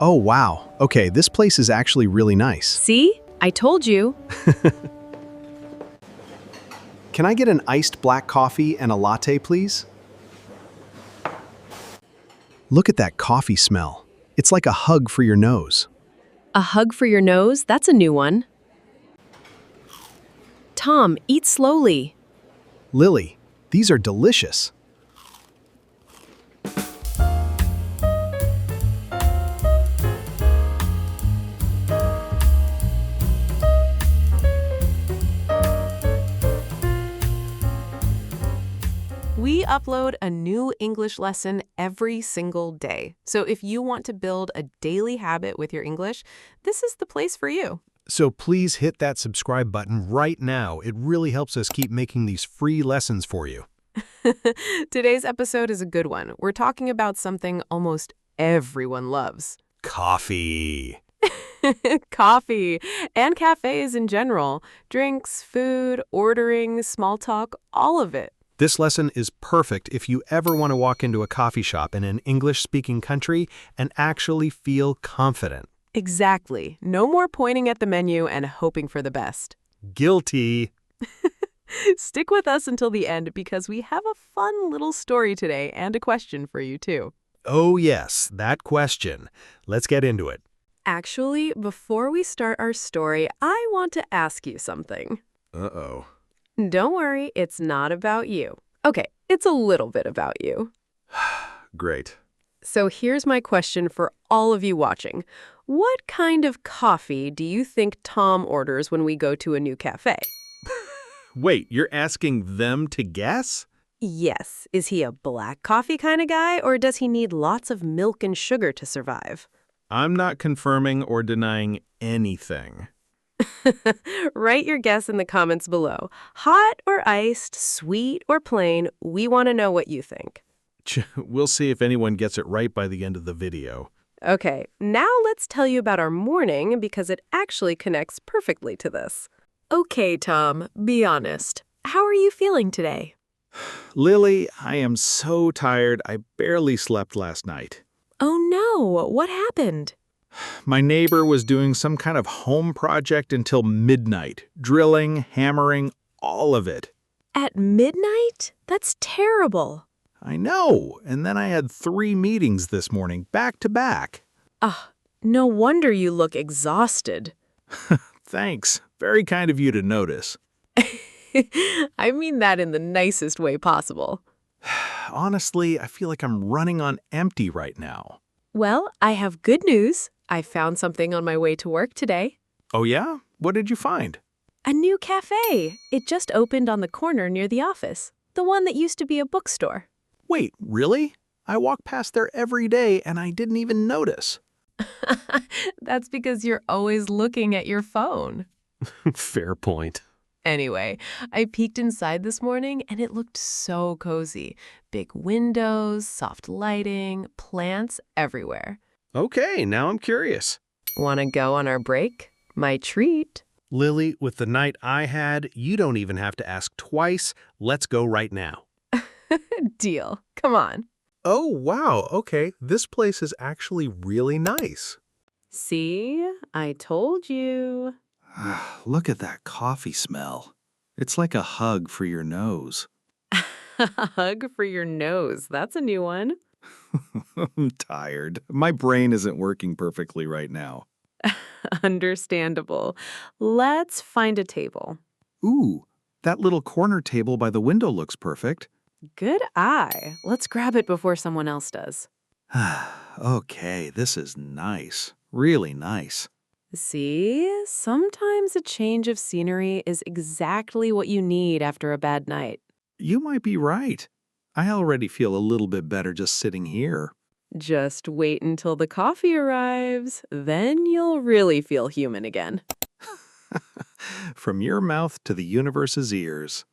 Oh, wow. Okay, this place is actually really nice. See? I told you. Can I get an iced black coffee and a latte, please? Look at that coffee smell. It's like a hug for your nose. A hug for your nose? That's a new one. Tom, eat slowly. Lily, these are delicious. We upload a new English lesson every single day. So if you want to build a daily habit with your English, this is the place for you. So please hit that subscribe button right now. It really helps us keep making these free lessons for you. Today's episode is a good one. We're talking about something almost everyone loves. Coffee. Coffee and cafes in general. Drinks, food, ordering, small talk, all of it. This lesson is perfect if you ever want to walk into a coffee shop in an English-speaking country and actually feel confident. Exactly. No more pointing at the menu and hoping for the best. Guilty. Stick with us until the end because we have a fun little story today and a question for you too. Oh yes, that question. Let's get into it. Actually, before we start our story, I want to ask you something. Uh-oh. Don't worry, it's not about you. Okay, it's a little bit about you. Great. So here's my question for all of you watching. What kind of coffee do you think Tom orders when we go to a new cafe? Wait, you're asking them to guess? Yes. Is he a black coffee kind of guy, or does he need lots of milk and sugar to survive? I'm not confirming or denying anything. Write your guess in the comments below. Hot or iced, sweet or plain, we want to know what you think. We'll see if anyone gets it right by the end of the video. Okay, now let's tell you about our morning because it actually connects perfectly to this. Okay, Tom, be honest. How are you feeling today? Lily, I am so tired. I barely slept last night. Oh no, what happened? My neighbor was doing some kind of home project until midnight. Drilling, hammering, all of it. At midnight? That's terrible. I know. And then I had 3 meetings this morning, back to back. No wonder you look exhausted. Thanks. Very kind of you to notice. I mean that in the nicest way possible. Honestly, I feel like I'm running on empty right now. Well, I have good news. I found something on my way to work today. Oh yeah? What did you find? A new cafe. It just opened on the corner near the office. The one that used to be a bookstore. Wait, really? I walk past there every day and I didn't even notice. That's because you're always looking at your phone. Fair point. Anyway, I peeked inside this morning and it looked so cozy. Big windows, soft lighting, plants everywhere. Okay, now I'm curious. Want to go on our break? My treat. Lily, with the night I had, you don't even have to ask twice. Let's go right now. Deal. Come on. Oh, wow. Okay, this place is actually really nice. See? I told you. Look at that coffee smell. It's like a hug for your nose. A hug for your nose. That's a new one. I'm tired. My brain isn't working perfectly right now. Understandable. Let's find a table. Ooh, that little corner table by the window looks perfect. Good eye. Let's grab it before someone else does. Okay, this is nice. Really nice. See? Sometimes a change of scenery is exactly what you need after a bad night. You might be right. I already feel a little bit better just sitting here. Just wait until the coffee arrives. Then you'll really feel human again. From your mouth to the universe's ears.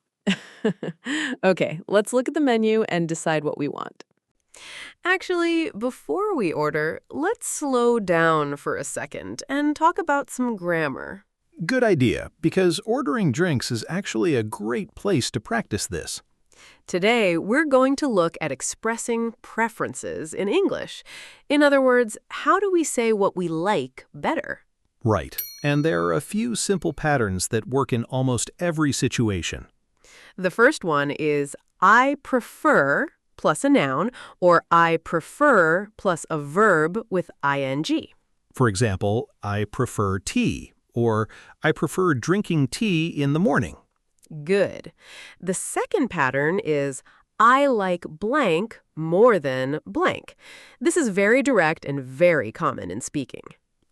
Okay, let's look at the menu and decide what we want. Actually, before we order, let's slow down for a second and talk about some grammar. Good idea, because ordering drinks is actually a great place to practice this. Today, we're going to look at expressing preferences in English. In other words, how do we say what we like better? Right. And there are a few simple patterns that work in almost every situation. The first one is I prefer plus a noun, or I prefer plus a verb with ing. For example, I prefer tea, or I prefer drinking tea in the morning. Good. The second pattern is I like blank more than blank. This is very direct and very common in speaking.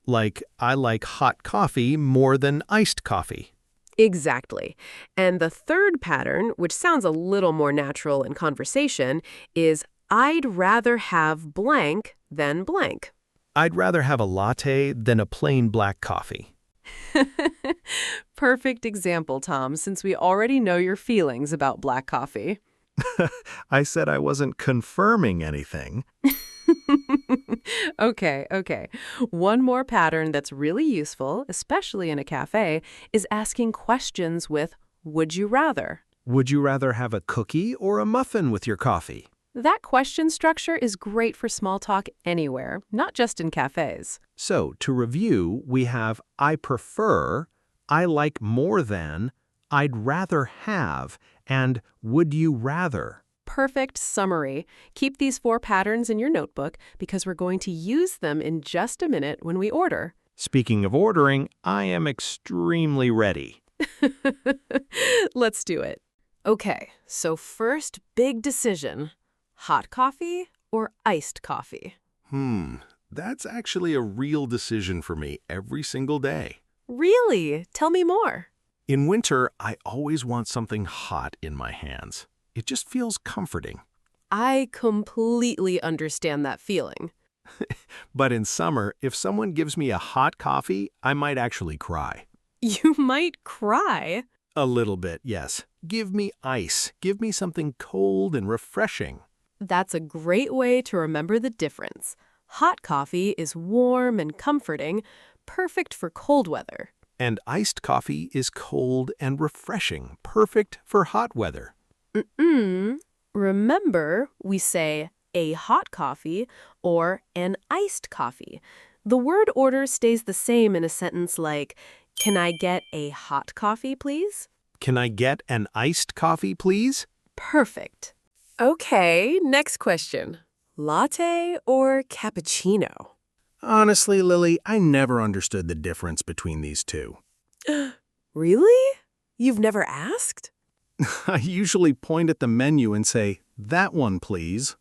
Like, I like hot coffee more than iced coffee. Exactly. And the third pattern, which sounds a little more natural in conversation, is I'd rather have blank than blank. I'd rather have a latte than a plain black coffee. Perfect example, Tom, since we already know your feelings about black coffee. I said I wasn't confirming anything. Okay. One more pattern that's really useful, especially in a cafe, is asking questions with would you rather? Would you rather have a cookie or a muffin with your coffee? That question structure is great for small talk anywhere, not just in cafes. So, to review, we have I prefer, I like more than, I'd rather have, and would you rather. Perfect summary. Keep these 4 patterns in your notebook because we're going to use them in just a minute when we order. Speaking of ordering, I am extremely ready. Let's do it. Okay, so first big decision. Hot coffee or iced coffee? That's actually a real decision for me every single day. Really? Tell me more. In winter, I always want something hot in my hands. It just feels comforting. I completely understand that feeling. But in summer, if someone gives me a hot coffee, I might actually cry. You might cry. A little bit, yes. Give me ice. Give me something cold and refreshing. That's a great way to remember the difference. Hot coffee is warm and comforting, perfect for cold weather. And iced coffee is cold and refreshing, perfect for hot weather. Remember, we say a hot coffee or an iced coffee. The word order stays the same in a sentence like, can I get a hot coffee, please? Can I get an iced coffee, please? Perfect. Okay, next question. Latte or cappuccino? Honestly, Lily, I never understood the difference between these two. Really? You've never asked? I usually point at the menu and say, that one, please.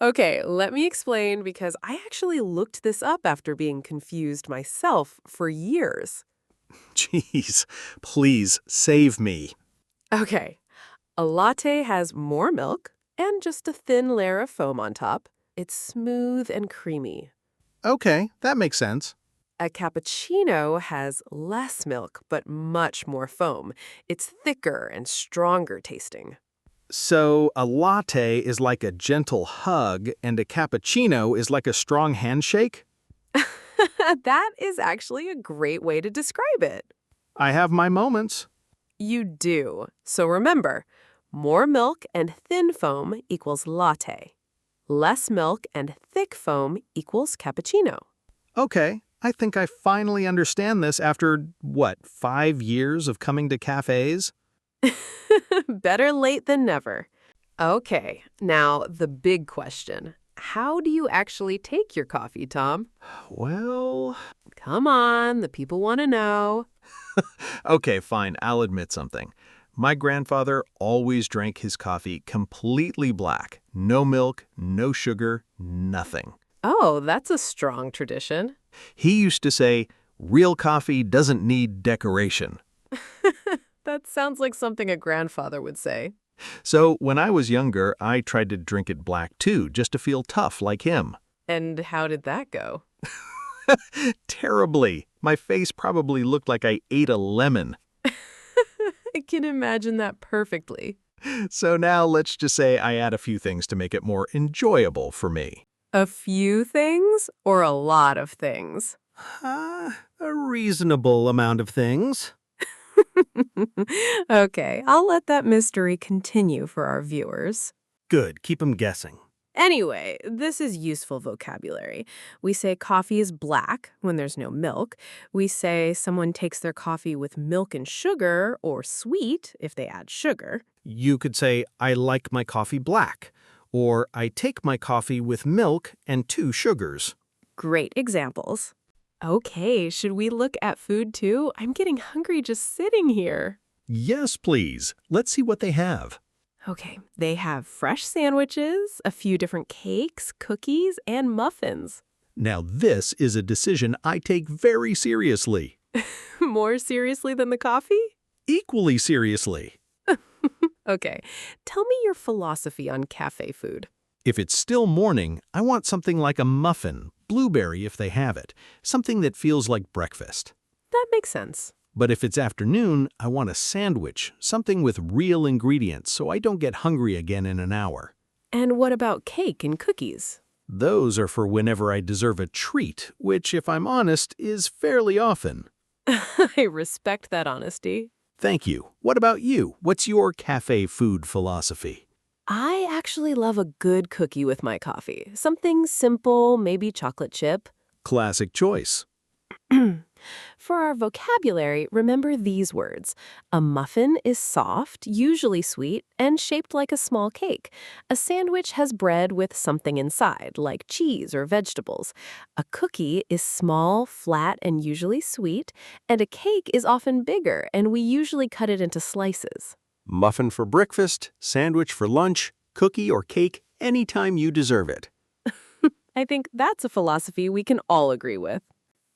Okay, let me explain because I actually looked this up after being confused myself for years. Jeez, please save me. Okay, a latte has more milk and just a thin layer of foam on top. It's smooth and creamy. Okay, that makes sense. A cappuccino has less milk but much more foam. It's thicker and stronger tasting. So a latte is like a gentle hug and a cappuccino is like a strong handshake? That is actually a great way to describe it. I have my moments. You do. So remember, more milk and thin foam equals latte. Less milk and thick foam equals cappuccino. Okay, I think I finally understand this after, 5 years of coming to cafes? Better late than never. Okay, now the big question. How do you actually take your coffee, Tom? Well, Come on, the people want to know. okay, fine, I'll admit something. My grandfather always drank his coffee completely black. No milk, no sugar, nothing. Oh, that's a strong tradition. He used to say, real coffee doesn't need decoration. That sounds like something a grandfather would say. So when I was younger, I tried to drink it black too, just to feel tough like him. And how did that go? Terribly. My face probably looked like I ate a lemon. I can imagine that perfectly. So now let's just say I add a few things to make it more enjoyable for me. A few things or a lot of things? A reasonable amount of things. Okay, I'll let that mystery continue for our viewers. Good, keep 'em guessing. Anyway, this is useful vocabulary. We say coffee is black when there's no milk. We say someone takes their coffee with milk and sugar, or sweet if they add sugar. You could say, I like my coffee black, or I take my coffee with milk and 2 sugars. Great examples. Okay, should we look at food too? I'm getting hungry just sitting here. Yes, please. Let's see what they have. Okay, they have fresh sandwiches, a few different cakes, cookies, and muffins. Now this is a decision I take very seriously. More seriously than the coffee? Equally seriously. Okay, tell me your philosophy on cafe food. If it's still morning, I want something like a muffin, blueberry if they have it, something that feels like breakfast. That makes sense. But if it's afternoon, I want a sandwich, something with real ingredients so I don't get hungry again in an hour. And what about cake and cookies? Those are for whenever I deserve a treat, which, if I'm honest, is fairly often. I respect that honesty. Thank you. What about you? What's your cafe food philosophy? I actually love a good cookie with my coffee. Something simple, maybe chocolate chip. Classic choice. For our vocabulary, remember these words. A muffin is soft, usually sweet, and shaped like a small cake. A sandwich has bread with something inside, like cheese or vegetables. A cookie is small, flat, and usually sweet. And a cake is often bigger, and we usually cut it into slices. Muffin for breakfast, sandwich for lunch, cookie or cake anytime you deserve it. I think that's a philosophy we can all agree with.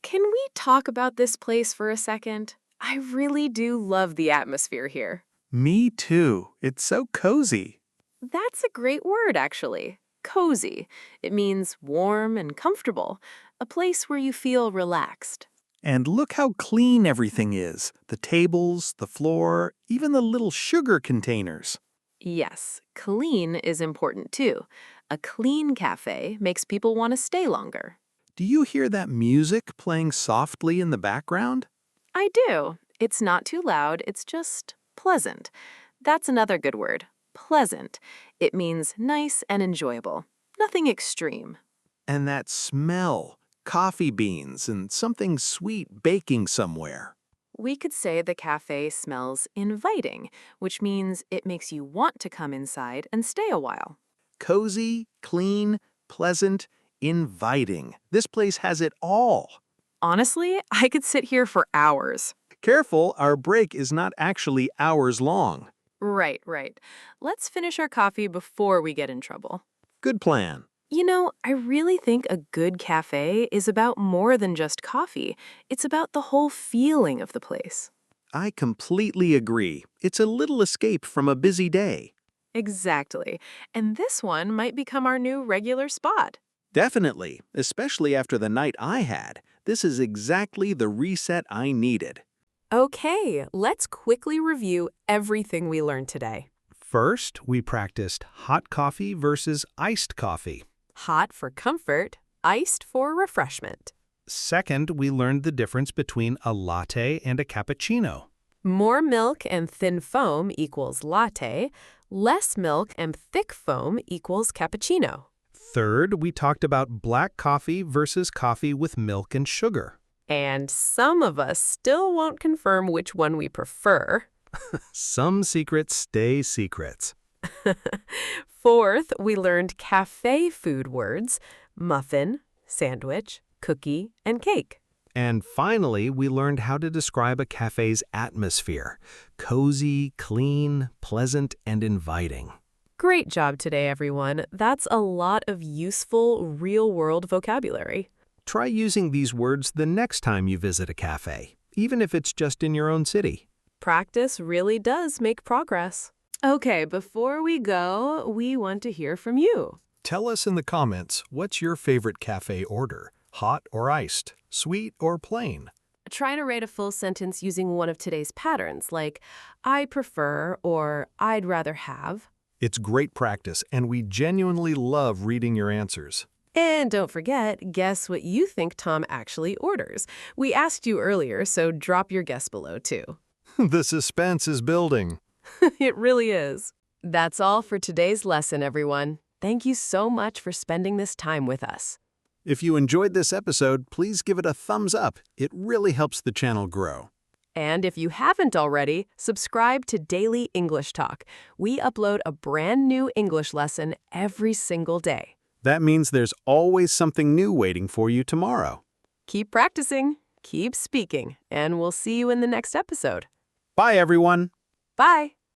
Can we talk about this place for a second? I really do love the atmosphere here. Me too. It's so cozy. That's a great word, actually. Cozy. It means warm and comfortable. A place where you feel relaxed. And look how clean everything is. The tables, the floor, even the little sugar containers. Yes, clean is important too. A clean cafe makes people want to stay longer. Do you hear that music playing softly in the background? I do. It's not too loud, it's just pleasant. That's another good word. Pleasant. It means nice and enjoyable. Nothing extreme. And that smell, coffee beans and something sweet baking somewhere. We could say the cafe smells inviting, which means it makes you want to come inside and stay a while. Cozy, clean, pleasant, inviting. This place has it all. Honestly, I could sit here for hours. Careful, our break is not actually hours long. Right. Let's finish our coffee before we get in trouble. Good plan. You know, I really think a good cafe is about more than just coffee. It's about the whole feeling of the place. I completely agree. It's a little escape from a busy day. Exactly. And this one might become our new regular spot. Definitely, especially after the night I had. This is exactly the reset I needed. Okay, let's quickly review everything we learned today. First, we practiced hot coffee versus iced coffee. Hot for comfort, iced for refreshment. Second, we learned the difference between a latte and a cappuccino. More milk and thin foam equals latte. Less milk and thick foam equals cappuccino. Third, we talked about black coffee versus coffee with milk and sugar. And some of us still won't confirm which one we prefer. Some secrets stay secrets. Fourth, we learned cafe food words: muffin, sandwich, cookie, and cake. And finally, we learned how to describe a cafe's atmosphere: cozy, clean, pleasant, and inviting. Great job today, everyone. That's a lot of useful, real-world vocabulary. Try using these words the next time you visit a cafe, even if it's just in your own city. Practice really does make progress. Okay, before we go, we want to hear from you. Tell us in the comments, what's your favorite cafe order? Hot or iced? Sweet or plain? Try to write a full sentence using one of today's patterns, like I prefer or I'd rather have. It's great practice, and we genuinely love reading your answers. And don't forget, guess what you think Tom actually orders. We asked you earlier, so drop your guess below, too. The suspense is building. It really is. That's all for today's lesson, everyone. Thank you so much for spending this time with us. If you enjoyed this episode, please give it a thumbs up. It really helps the channel grow. And if you haven't already, subscribe to Daily English Talk. We upload a brand new English lesson every single day. That means there's always something new waiting for you tomorrow. Keep practicing, keep speaking, and we'll see you in the next episode. Bye, everyone. Bye!